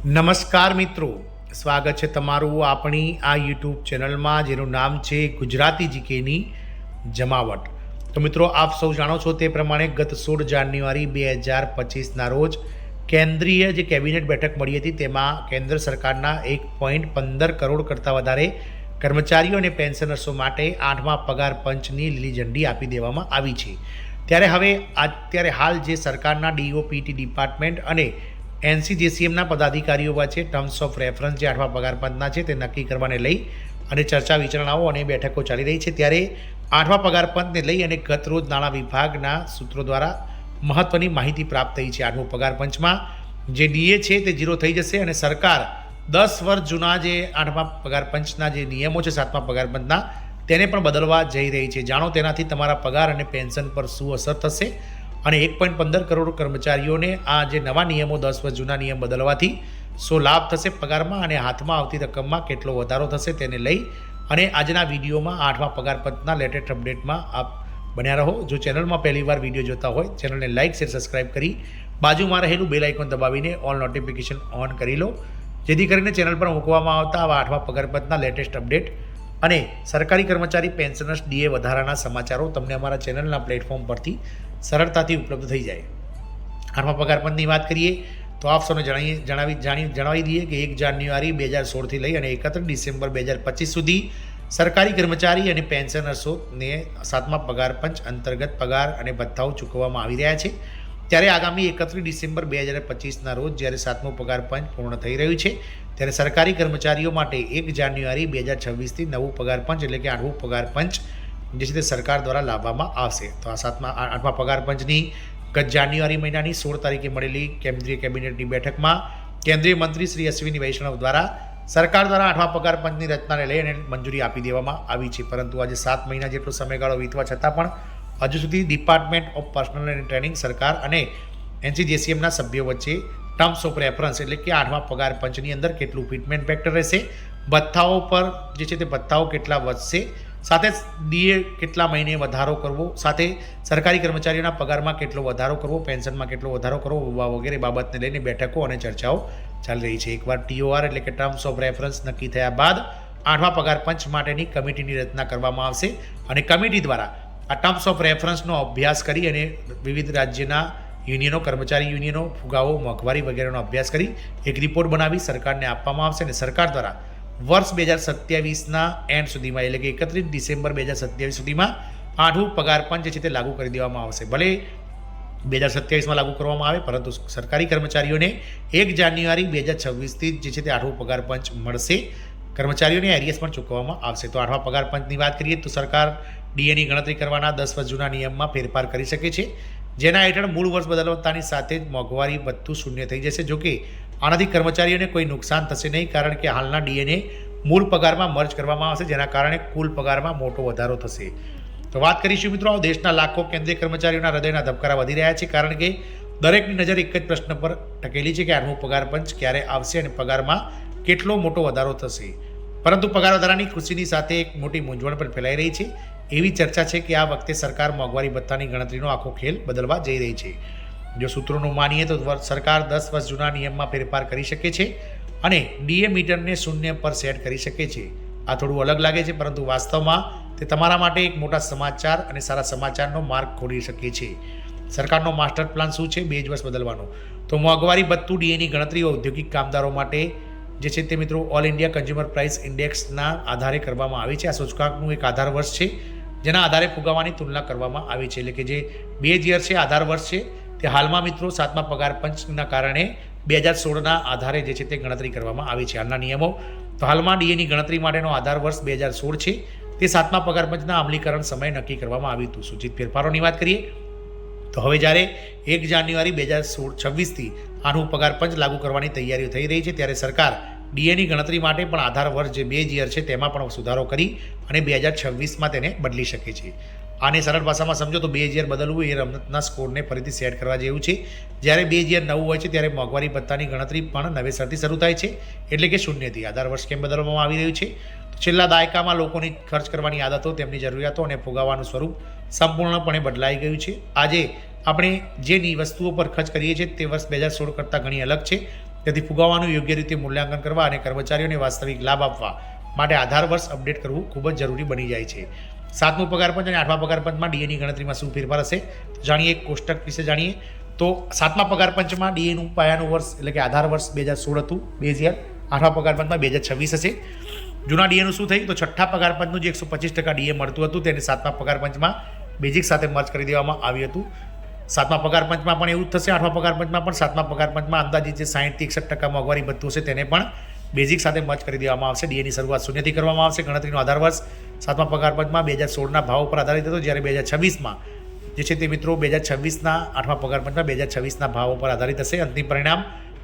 નમસ્કાર મિત્રો, સ્વાગત છે તમારું આપણી આ યુટ્યુબ ચેનલમાં જેનું નામ છે ગુજરાતી જીકેની જમાવટ. તો મિત્રો, આપ સૌ જાણો છો તે પ્રમાણે ગત 16 જાન્યુઆરી 2025ના રોજ કેન્દ્રીય જે કેબિનેટ બેઠક મળી હતી તેમાં કેન્દ્ર સરકારના 1.15 કરોડ કરતાં વધારે કર્મચારીઓ અને પેન્શનર્સો માટે 8મા પગાર પંચની લીલી ઝંડી આપી દેવામાં આવી છે. ત્યારે હાલ જે સરકારના ડીઓપીટી ડિપાર્ટમેન્ટ અને એનસીજીસીએમના પદાધિકારીઓ વચ્ચે ટર્મ્સ ઓફ રેફરન્સ જે 8મા પગાર પંચના છે તે નક્કી કરવાને લઈ અને ચર્ચા વિચારણાઓ અને બેઠકો ચાલી રહી છે. ત્યારે 8મા પગાર પંચને લઈ અને ગત રોજ નાણાં વિભાગના સૂત્રો દ્વારા મહત્વની માહિતી પ્રાપ્ત થઈ છે. 8મું પગાર પંચમાં જે ડીએ છે તે 0 થઈ જશે અને સરકાર 10 વર્ષ જૂના જે 8મા પગાર પંચના જે નિયમો છે 7મા પગાર પંચના તેને પણ બદલવા જઈ રહી છે. જાણો તેનાથી તમારા પગાર અને પેન્શન પર શું અસર થશે અને 1.15 કરોડ કર્મચારીઓને આ જે નવા નિયમો 10 વર્ષ જૂના નિયમ બદલવાથી શું લાભ થશે પગારમાં અને હાથમાં આવતી રકમમાં કેટલો વધારો થશે તેને લઈ અને આજના વિડીયોમાં 8મા પગાર પંચના લેટેસ્ટ અપડેટમાં આપ બન્યા રહો. જો ચેનલમાં પહેલીવાર વિડીયો જોતા હોય ચેનલને લાઇક શેર સબસ્ક્રાઇબ કરી બાજુમાં રહેલું બેલ આઇકોન દબાવીને ઓલ નોટિફિકેશન ઓન કરી લો, જેથી કરીને ચેનલ પર મૂકવામાં આવતા આવા 8મા પગાર પંચના લેટેસ્ટ અપડેટ અને સરકારી કર્મચારી પેન્શનર્સ ડીએ વધારાના સમાચારો તમને અમારા ચેનલના પ્લેટફોર્મ પરથી સરળતાથી ઉપલબ્ધ થઈ જાય. 8મા પગાર પંચની વાત કરીએ તો આપ સૌને જણાવી દઈએ કે 1 જાન્યુઆરી 2016થી લઈ અને 31 ડિસેમ્બર 2025 સુધી સરકારી કર્મચારી અને પેન્શનર્સોને 7મા પગાર પંચ અંતર્ગત પગાર અને ભથ્થાઓ ચૂકવવામાં આવી રહ્યા છે. ત્યારે આગામી 31 ડિસેમ્બર 2025ના રોજ જ્યારે 7મું પગાર પંચ પૂર્ણ થઈ રહ્યું છે ત્યારે સરકારી કર્મચારીઓ માટે 1 જાન્યુઆરી 2026થી નવું પગાર પંચ એટલે કે 8મું પગાર પંચ જે છે તે સરકાર દ્વારા લાવવામાં આવશે. તો આ 8મા પગાર પંચની ગત જાન્યુઆરી મહિનાની 16 તારીખે મળેલી કેન્દ્રીય કેબિનેટની બેઠકમાં કેન્દ્રીય મંત્રી શ્રી અશ્વિની વૈષ્ણવ દ્વારા સરકાર દ્વારા 8મા પગાર પંચની રચનાને લઈને મંજૂરી આપી દેવામાં આવી છે. પરંતુ આજે 7 મહિના જેટલો સમયગાળો વીતવા છતાં પણ હજુ સુધી department of personal and training સરકાર અને એનસીજીસીએમના સભ્યો વચ્ચે ટર્મ્સ ઓફ રેફરન્સ એટલે કે 8મા પગાર પંચની અંદર કેટલું ફિટમેન્ટ ફેક્ટર રહેશે, ભથ્થાઓ પર જે છે તે ભથ્થાઓ કેટલા વધશે, સાથે ડીએ કેટલા મહિને વધારો કરવો, સાથે સરકારી કર્મચારીઓના પગારમાં કેટલો વધારો કરવો, પેન્શનમાં કેટલો વધારો કરવો વગેરે બાબતને લઈને બેઠકો અને ચર્ચાઓ ચાલી રહી છે. એકવાર ટીઓઆર એટલે કે ટર્મ્સ ઓફ રેફરન્સ નક્કી થયા બાદ 8મા પગાર પંચ માટેની કમિટીની રચના કરવામાં આવશે અને કમિટી દ્વારા આ ટર્મ્સ ઓફ રેફરન્સનો અભ્યાસ કરી અને વિવિધ રાજ્યના યુનિયનો, કર્મચારી યુનિયનો, ફુગાવો, મોંઘવારી વગેરેનો અભ્યાસ કરી એક રિપોર્ટ બનાવી સરકારને આપવામાં આવશે અને સરકાર દ્વારા વર્ષ 2027ના એન્ડ સુધીમાં એટલે કે 31 ડિસેમ્બર 2027 સુધીમાં 8મું પગાર પંચ જે છે તે લાગુ કરી દેવામાં આવશે. ભલે 2027માં લાગુ કરવામાં આવે પરંતુ સરકારી કર્મચારીઓને 1 જાન્યુઆરી 2026થી જે છે તે 8મું પગાર પંચ મળશે. કર્મચારીઓને એરિયસ પણ ચૂકવવામાં આવશે. તો 8મા પગાર પંચની વાત કરીએ તો સરકાર ડીએની ગણતરી કરવાના 10 વર્ષ જૂના નિયમમાં ફેરફાર કરી શકે છે, જેના હેઠળ મૂળ વર્ષ બદલતાની સાથે જ મોંઘવારી ભથ્થું શૂન્ય થઈ જશે. જોકે આનાથી કર્મચારીઓને કોઈ નુકસાન થશે નહીં, કારણ કે હાલના ડીએને મૂળ પગારમાં મર્જ કરવામાં આવશે, જેના કારણે કુલ પગારમાં મોટો વધારો થશે. તો વાત કરીશું મિત્રો, દેશના લાખો કેન્દ્રીય કર્મચારીઓના હૃદયના ધબકારા વધી રહ્યા છે, કારણ કે દરેકની નજર એક જ પ્રશ્ન પર ટકેલી છે કે 8મું પગાર પંચ ક્યારે આવશે અને પગારમાં કેટલો મોટો વધારો થશે. પરંતુ પગાર વધારાની ખુશીની સાથે એક મોટી મૂંઝવણ પણ ફેલાઈ રહી છે. એવી ચર્ચા છે કે આ વખતે સરકાર મોંઘવારી ભથ્થાની ગણતરીનો આખો ખેલ બદલવા જઈ રહી છે. જો સૂત્રોનું માનીએ તો સરકાર 10 વર્ષ જૂના નિયમમાં ફેરફાર કરી શકે છે અને ડીએ મીટરને 0 પર સેટ કરી શકે છે. આ થોડું અલગ લાગે છે, પરંતુ વાસ્તવમાં તે તમારા માટે એક મોટા સમાચાર અને સારા સમાચારનો માર્ગ ખોલી શકે છે. સરકારનો માસ્ટર પ્લાન શું છે? 2 જ વર્ષ બદલવાનો. તો મોંઘવારી ભથ્થું ડીએની ગણતરી ઔદ્યોગિક કામદારો માટે જે છે તે મિત્રો ઓલ ઇન્ડિયા કન્ઝ્યુમર પ્રાઇસ ઇન્ડેક્સના આધારે કરવામાં આવી છે. આ સૂચકાંકનું એક આધાર વર્ષ છે જેના આધારે ફુગાવાની તુલના કરવામાં આવી છે. એટલે કે જે બેઝ યર છે, આધાર વર્ષ છે, તે હાલમાં મિત્રો 7મા પગાર પંચના કારણે 2016ના આધારે જે છે તે ગણતરી કરવામાં આવી છે. હાલના નિયમો તો હાલમાં ડીએની ગણતરી માટેનો આધાર વર્ષ 2016 છે, તે 7મા પગાર પંચના અમલીકરણ સમયે નક્કી કરવામાં આવ્યું હતું. સૂચિત ફેરફારોની વાત કરીએ તો હવે જ્યારે 1 જાન્યુઆરી 2026થી 8મું પગાર પંચ લાગુ કરવાની તૈયારીઓ થઈ રહી છે, ત્યારે સરકાર ડીએની ગણતરી માટે પણ આધાર વર્ષ જે બેઝ યર છે તેમાં પણ સુધારો કરી અને 2026માં તેને બદલી શકે છે. આને સરળ ભાષામાં સમજો તો બેઝ યર બદલવું એ રમતના સ્કોરને ફરીથી સેટ કરવા જેવું છે. જ્યારે બેઝ યર નવું હોય છે ત્યારે મોંઘવારી ભથ્થાની ગણતરી પણ નવેસરથી શરૂ થાય છે, એટલે કે 0થી. આધાર વર્ષ કેમ બદલવામાં આવી રહ્યું છે? છેલ્લા દાયકામાં લોકોની ખર્ચ કરવાની આદતો, તેમની જરૂરિયાતો અને ફુગાવાનું સ્વરૂપ સંપૂર્ણપણે બદલાઈ ગયું છે. આજે આપણે જે વસ્તુઓ પર ખર્ચ કરીએ છીએ તે વર્ષ 2016 કરતાં ઘણી અલગ છે. તેથી ફુગાવાનું યોગ્ય રીતે મૂલ્યાંકન કરવા અને કર્મચારીઓને વાસ્તવિક લાભ આપવા માટે આધાર વર્ષ અપડેટ કરવું ખૂબ જ જરૂરી બની જાય છે. 7મો પગાર પંચ અને 8મા પગાર પંચમાં ડીએની ગણતરીમાં શું ફેરફાર હશે તો જાણીએ. એક કોષ્ટક વિશે જાણીએ તો 7મા પગાર પંચમાં ડીએનું પાયાનું વર્ષ એટલે કે આધાર વર્ષ 2016 હતું બેઝ યર. 8મા પગાર પંચમાં 2026 હશે. જૂના ડીએનું શું થયું તો 6ઠ્ઠા પગાર પંચનું જે 125% ડીએ મળતું હતું તેને 7મા પગાર પંચમાં બેઝિક સાથે મર્જ કરી દેવામાં આવ્યું હતું. 7મા પગાર પંચમાં પણ એવું જ થશે. 8મા પગાર પંચમાં પણ 7મા પગાર પંચમાં અંદાજિત જે 60 થી 61% મોંઘવારી ભથ્થું હશે તેને પણ બેઝિક સાથે મર્જ કરી દેવામાં આવશે. ડીએની શરૂઆત શૂન્યથી કરવામાં આવશે. ગણતરીનો આધાર વર્ષ 7મા પગાર પંચમાં 2016ના ભાવ પર આધારિત હતો, જ્યારે 2026માં જે છે તે મિત્રો 2026ના 8મા પગાર પંચમાં 2026ના ભાવો પર આધારિત હશે. અંતિમ પરિણામ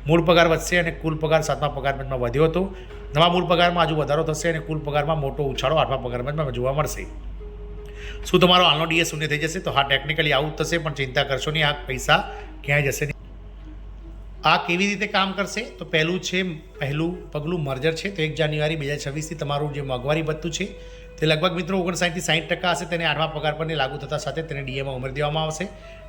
મૂળ પગાર વધશે અને કુલ પગાર 7મા પગાર પંચમાં વધ્યો હતો. નવા મૂળ પગારમાં હજુ વધારો થશે અને કુલ પગારમાં મોટો ઉછાળો 8મા પગાર પંચમાં જોવા મળશે. શું તમારો હાલનો ડીએ શૂન્ય થઈ જશે? તો હા, ટેકનિકલી આવું જ થશે, પણ ચિંતા કરશો નહીં, આ પૈસા ક્યાંય જશે નહીં. આ કેવી રીતે કામ કરશે તો પહેલું પગલું મર્જર છે. તો 1 જાન્યુઆરી 2026થી તમારું જે મોંઘવારી ભથ્થું છે તે લગભગ મિત્રો 59 થી 60% હશે. તેને 8મા પગાર પરને લાગુ થતાં સાથે તેને ડીએમાં ઉમેરી દેવામાં આવશે.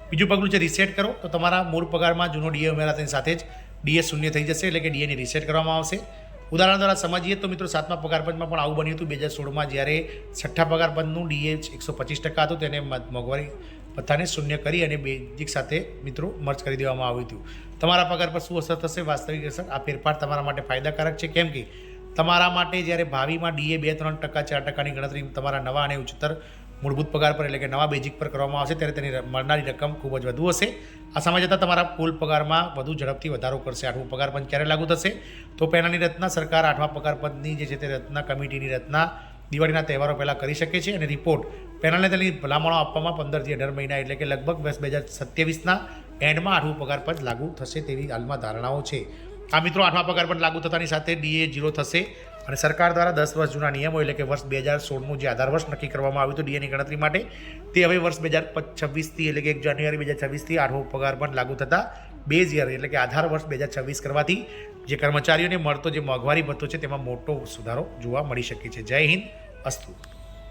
બીજું પગલું છે રીસેટ કરો. તો તમારા મૂળ પગારમાં જૂનો ડીએ ઉમેરાતાની સાથે જ ડીએ શૂન્ય થઈ જશે, એટલે કે ડીએની રીસેટ કરવામાં આવશે. ઉદાહરણ દ્વારા સમજીએ તો મિત્રો 7મા પગાર પંચમાં પણ આવું બન્યું હતું 2016માં, જ્યારે 6ઠ્ઠા પગાર પંચનું ડીએ 125% હતું તેને મોંઘવારી ભથ્થાને શૂન્ય કરી અને બેઝિક સાથે મિત્રો મર્જ કરી દેવામાં આવ્યું હતું. તમારા પગાર પર શું અસર થશે? વાસ્તવિક અસર. આ ફેરફાર તમારા માટે ફાયદાકારક છે, કેમ કે તમારા માટે જ્યારે ભાવિમાં ડીએ 2-3%, 4%ની ગણતરી તમારા નવા અને ઉચ્ચતર મૂળભૂત પગાર પર એટલે કે નવા બેઝિક પર કરવામાં આવશે, ત્યારે તેની મળનારી રકમ ખૂબ જ વધુ હશે. આ સમય જતાં તમારા કુલ પગારમાં વધુ ઝડપથી વધારો કરશે. 8મું પગાર પંચ ક્યારે લાગુ થશે તો પેનલની રચના સરકાર 8મા પગાર પંચની જે છે તે રચના કમિટીની રચના દિવાળીના તહેવારો પહેલાં કરી શકે છે, અને રિપોર્ટ પેનલને તેની ભલામણો આપવામાં 15 થી 18 મહિના એટલે કે લગભગ 2027ના એન્ડમાં 8મું પગાર પંચ લાગુ થશે તેવી હાલમાં ધારણાઓ છે. આ મિત્રો 8મા પગાર પંચ લાગુ થતાની સાથે ડીએ 0 થશે અને સરકાર દ્વારા 10 વર્ષ જૂના નિયમો એટલે કે વર્ષ 2016નું જે આધાર વર્ષ નક્કી કરવામાં આવ્યું હતું ડીએની ગણતરી માટે, તે હવે વર્ષ 2026થી એટલે કે 1 જાન્યુઆરી 2026થી 8મો પગાર પંચ લાગુ થતાં બેઝ યર એટલે કે આધાર વર્ષ 2026 કરવાથી જે કર્મચારીઓને મળતો જે મોંઘવારી ભથ્થો છે તેમાં મોટો સુધારો જોવા મળી શકે છે. જય હિન્દ, અસ્તુ.